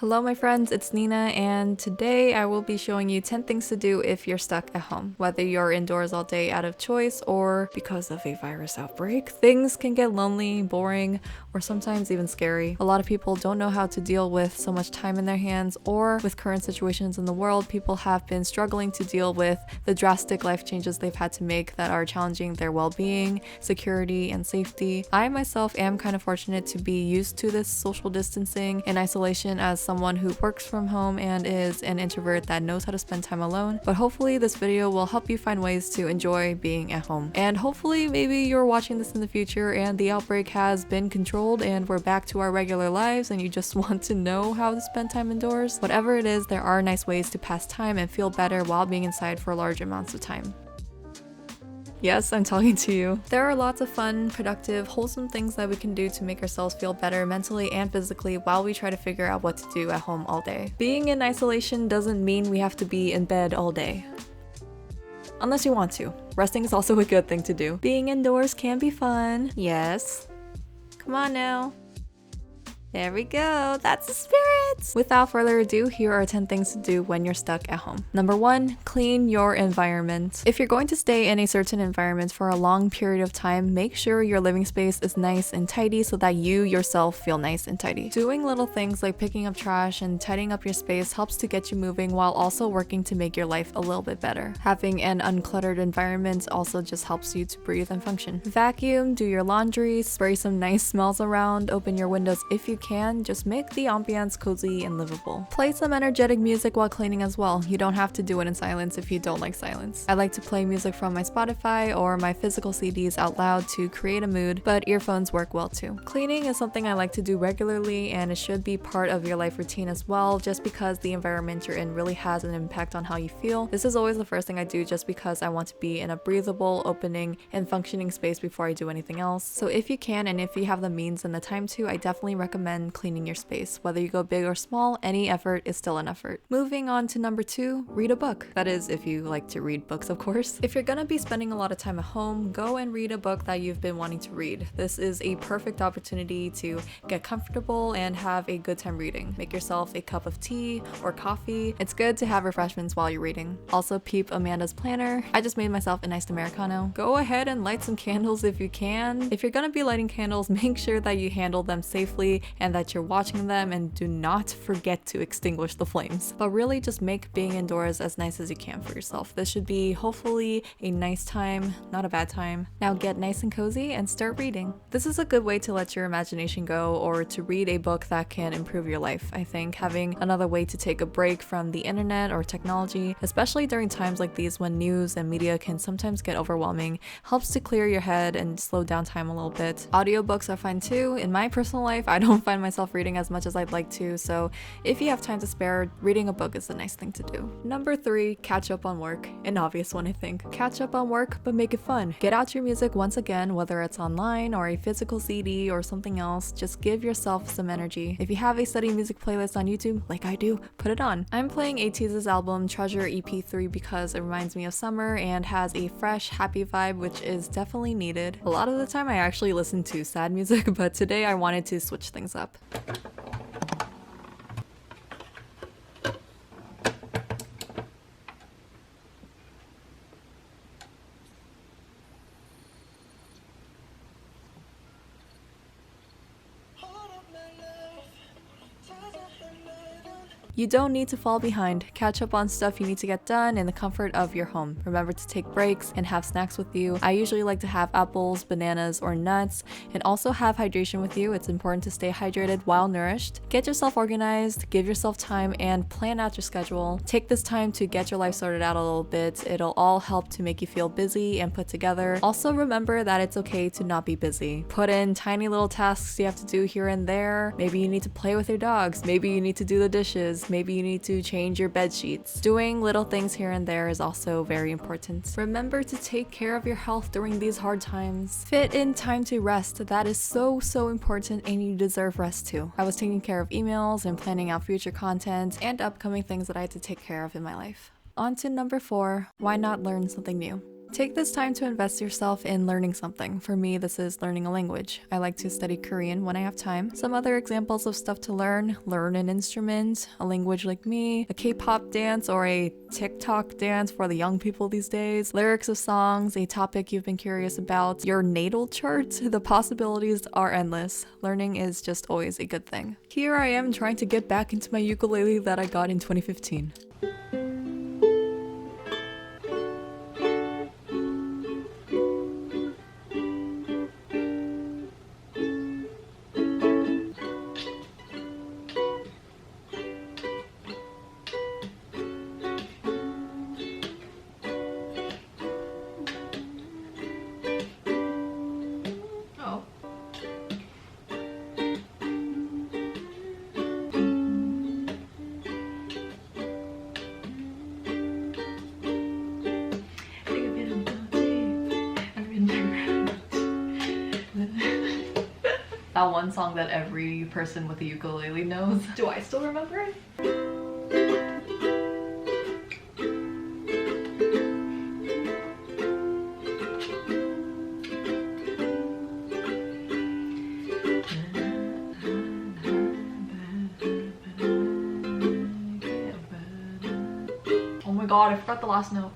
Hello my friends, it's Nina, and today I will be showing you 10 things to do if you're stuck at home. Whether you're indoors all day out of choice or because of a virus outbreak, things can get lonely, boring, or sometimes even scary. A lot of people don't know how to deal with so much time in their hands, or with current situations in the world, people have been struggling to deal with the drastic life changes they've had to make that are challenging their well-being, security, and safety. I myself am kind of fortunate to be used to this social distancing and isolation as someone who works from home and is an introvert that knows how to spend time alone. But hopefully this video will help you find ways to enjoy being at home. And hopefully maybe you're watching this in the future and the outbreak has been controlled and we're back to our regular lives and you just want to know how to spend time indoors. Whatever it is, there are nice ways to pass time and feel better while being inside for large amounts of time. Yes, I'm talking to you. There are lots of fun, productive, wholesome things that we can do to make ourselves feel better mentally and physically while we try to figure out what to do at home all day. Being in isolation doesn't mean we have to be in bed all day. Unless you want to. Resting is also a good thing to do. Being indoors can be fun. Yes. Come on now. There we go, that's the spirit! Without further ado, here are 10 things to do when you're stuck at home. Number 1, clean your environment. If you're going to stay in a certain environment for a long period of time, make sure your living space is nice and tidy so that you yourself feel nice and tidy. Doing little things like picking up trash and tidying up your space helps to get you moving while also working to make your life a little bit better. Having an uncluttered environment also just helps you to breathe and function. Vacuum, do your laundry, spray some nice smells around, open your windows if you can, just make the ambiance cozy and livable. Play some energetic music while cleaning as well. You don't have to do it in silence if you don't like silence. I like to play music from my Spotify or my physical CDs out loud to create a mood, but earphones work well too. Cleaning is something I like to do regularly and it should be part of your life routine as well, just because the environment you're in really has an impact on how you feel. This is always the first thing I do just because I want to be in a breathable, opening, and functioning space before I do anything else. So if you can and if you have the means and the time to, I definitely recommend cleaning your space. Whether you go big or small, any effort is still an effort. Moving on to number 2, read a book. That is, if you like to read books, of course. If you're gonna be spending a lot of time at home, go and read a book that you've been wanting to read. This is a perfect opportunity to get comfortable and have a good time reading. Make yourself a cup of tea or coffee. It's good to have refreshments while you're reading. Also peep Amanda's planner. I just made myself a nice Americano. Go ahead and light some candles if you can. If you're gonna be lighting candles, make sure that you handle them safely and that you're watching them, and do not forget to extinguish the flames. But really just make being indoors as nice as you can for yourself. This should be hopefully a nice time, not a bad time. Now get nice and cozy and start reading. This is a good way to let your imagination go or to read a book that can improve your life. I think having another way to take a break from the internet or technology, especially during times like these when news and media can sometimes get overwhelming, helps to clear your head and slow down time a little bit. Audiobooks are fine too. In my personal life, I don't find myself reading as much as I'd like to, so if you have time to spare, reading a book is a nice thing to do. Number 3, catch up on work. An obvious one, I think. Catch up on work, but make it fun. Get out your music once again, whether it's online or a physical CD or something else. Just give yourself some energy. If you have a study music playlist on YouTube, like I do, put it on. I'm playing ATEEZ's album Treasure EP3 because it reminds me of summer and has a fresh, happy vibe, which is definitely needed. A lot of the time I actually listen to sad music, but today I wanted to switch things up. You don't need to fall behind. Catch up on stuff you need to get done in the comfort of your home. Remember to take breaks and have snacks with you. I usually like to have apples, bananas, or nuts, and also have hydration with you. It's important to stay hydrated while nourished. Get yourself organized, give yourself time, and plan out your schedule. Take this time to get your life sorted out a little bit. It'll all help to make you feel busy and put together. Also remember that it's okay to not be busy. Put in tiny little tasks you have to do here and there. Maybe you need to play with your dogs. Maybe you need to do the dishes. Maybe you need to change your bed sheets. Doing little things here and there is also very important. Remember to take care of your health during these hard times. Fit in time to rest. That is so important and you deserve rest too. I was taking care of emails and planning out future content and upcoming things that I had to take care of in my life. On to number 4, why not learn something new? Take this time to invest yourself in learning something. For me, this is learning a language. I like to study Korean when I have time. Some other examples of stuff to learn an instrument, a language like me, a K-pop dance or a TikTok dance for the young people these days, lyrics of songs, a topic you've been curious about, your natal chart. The possibilities are endless. Learning is just always a good thing. Here I am trying to get back into my ukulele that I got in 2015. That one song that every person with a ukulele knows. Do I still remember it? Oh my god, I forgot the last note.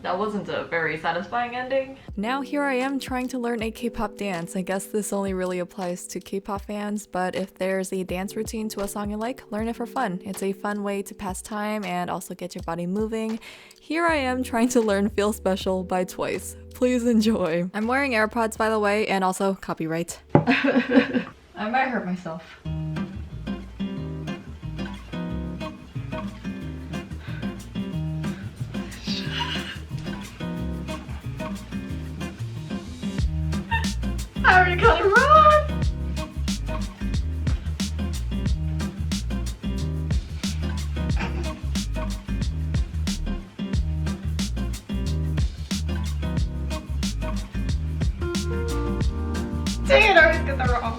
That wasn't a very satisfying ending. Now here I am trying to learn a K-pop dance. I guess this only really applies to K-pop fans, but if there's a dance routine to a song you like, learn it for fun. It's a fun way to pass time and also get your body moving. Here I am trying to learn Feel Special by Twice. Please enjoy. I'm wearing AirPods, by the way, and also copyright. I might hurt myself. I already got it wrong! Dang it, I always get that wrong.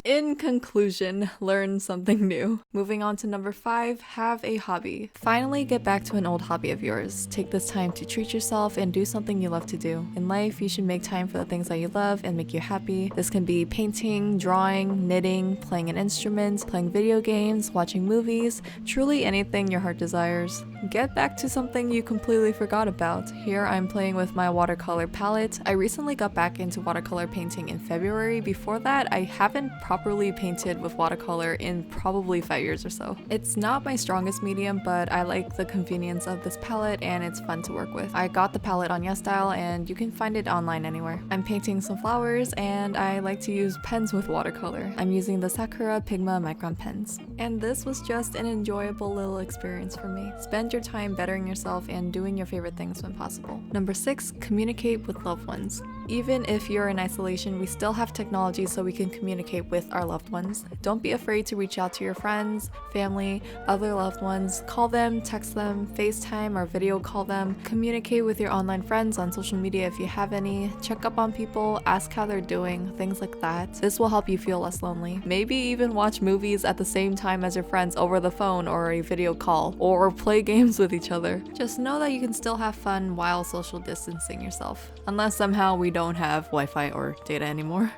In conclusion, learn something new. Moving on to number 5, have a hobby. Finally get back to an old hobby of yours. Take this time to treat yourself and do something you love to do. In life, you should make time for the things that you love and make you happy. This can be painting, drawing, knitting, playing an instrument, playing video games, watching movies, truly anything your heart desires. Get back to something you completely forgot about. Here I'm playing with my watercolor palette. I recently got back into watercolor painting in February. Before that, I haven't properly painted with watercolor in probably 5 years or so. It's not my strongest medium, but I like the convenience of this palette and it's fun to work with. I got the palette on YesStyle and you can find it online anywhere. I'm painting some flowers and I like to use pens with watercolor. I'm using the Sakura Pigma Micron pens. And this was just an enjoyable little experience for me. Spend your time bettering yourself and doing your favorite things when possible. Number 6, communicate with loved ones. Even if you're in isolation, we still have technology so we can communicate with our loved ones. Don't be afraid to reach out to your friends, family, other loved ones. Call them, text them, FaceTime or video call them. Communicate with your online friends on social media if you have any. Check up on people, ask how they're doing, things like that. This will help you feel less lonely. Maybe even watch movies at the same time as your friends over the phone or a video call, or play games with each other. Just know that you can still have fun while social distancing yourself. Unless somehow we don't have Wi-Fi or data anymore.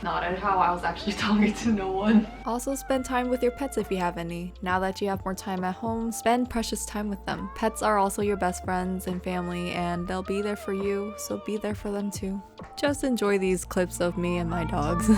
Not at how I was actually talking to no one. Also, spend time with your pets if you have any. Now that you have more time at home, spend precious time with them. Pets are also your best friends and family, and they'll be there for you, so be there for them too. Just enjoy these clips of me and my dogs.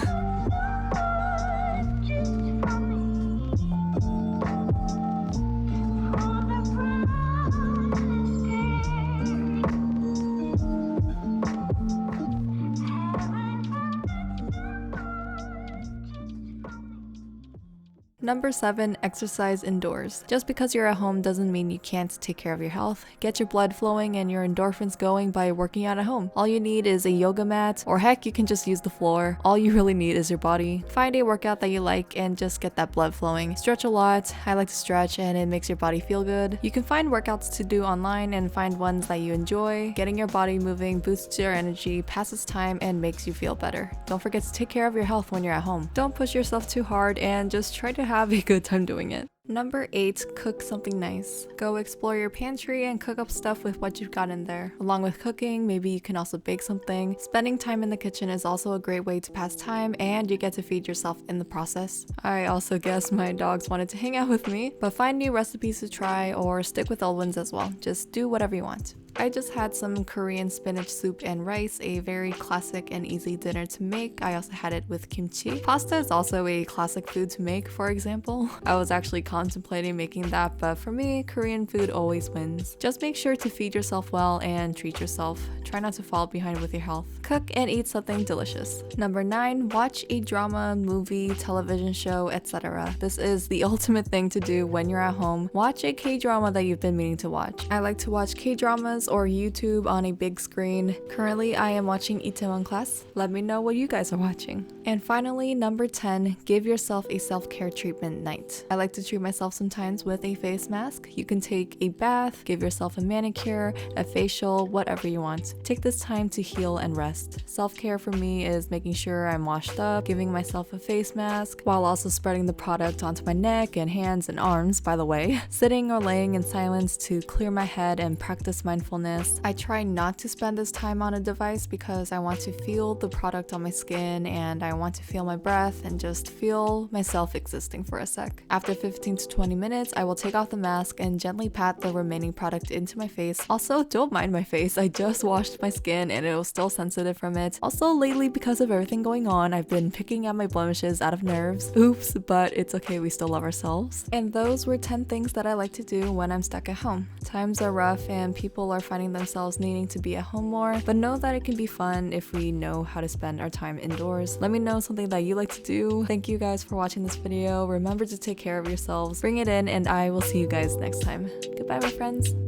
Number 7, exercise indoors. Just because you're at home doesn't mean you can't take care of your health. Get your blood flowing and your endorphins going by working out at home. All you need is a yoga mat, or heck, you can just use the floor. All you really need is your body. Find a workout that you like and just get that blood flowing. Stretch a lot. I like to stretch and it makes your body feel good. You can find workouts to do online and find ones that you enjoy. Getting your body moving boosts your energy, passes time, and makes you feel better. Don't forget to take care of your health when you're at home. Don't push yourself too hard and just try to have a good time doing it. Number 8, cook something nice. Go explore your pantry and cook up stuff with what you've got in there. Along with cooking, maybe you can also bake something. Spending time in the kitchen is also a great way to pass time, and you get to feed yourself in the process. I also guess my dogs wanted to hang out with me, but find new recipes to try or stick with old ones as well. Just do whatever you want. I just had some Korean spinach soup and rice, a very classic and easy dinner to make. I also had it with kimchi. Pasta is also a classic food to make, for example. I was actually contemplating making that, but for me, Korean food always wins. Just make sure to feed yourself well and treat yourself. Try not to fall behind with your health. Cook and eat something delicious. Number 9, watch a drama, movie, television show, etc. This is the ultimate thing to do when you're at home. Watch a K-drama that you've been meaning to watch. I like to watch K-dramas or YouTube on a big screen. Currently, I am watching Itaewon Class. Let me know what you guys are watching. And finally, number 10, give yourself a self-care treatment night. I like to treat myself sometimes with a face mask. You can take a bath, give yourself a manicure, a facial, whatever you want. Take this time to heal and rest. Self-care for me is making sure I'm washed up, giving myself a face mask, while also spreading the product onto my neck and hands and arms, by the way. Sitting or laying in silence to clear my head and practice mindfulness. I try not to spend this time on a device because I want to feel the product on my skin and I want to feel my breath and just feel myself existing for a sec. After 15 to 20 minutes, I will take off the mask and gently pat the remaining product into my face. Also, don't mind my face. I just washed my skin and it was still sensitive from it. Also, lately, because of everything going on, I've been picking at my blemishes out of nerves. Oops, but it's okay, we still love ourselves. And those were 10 things that I like to do when I'm stuck at home. Times are rough and people are finding themselves needing to be at home more, but know that it can be fun if we know how to spend our time indoors. Let me know something that you like to do. Thank you guys for watching this video. Remember to take care of yourselves, bring it in, and I will see you guys next time. Goodbye, my friends.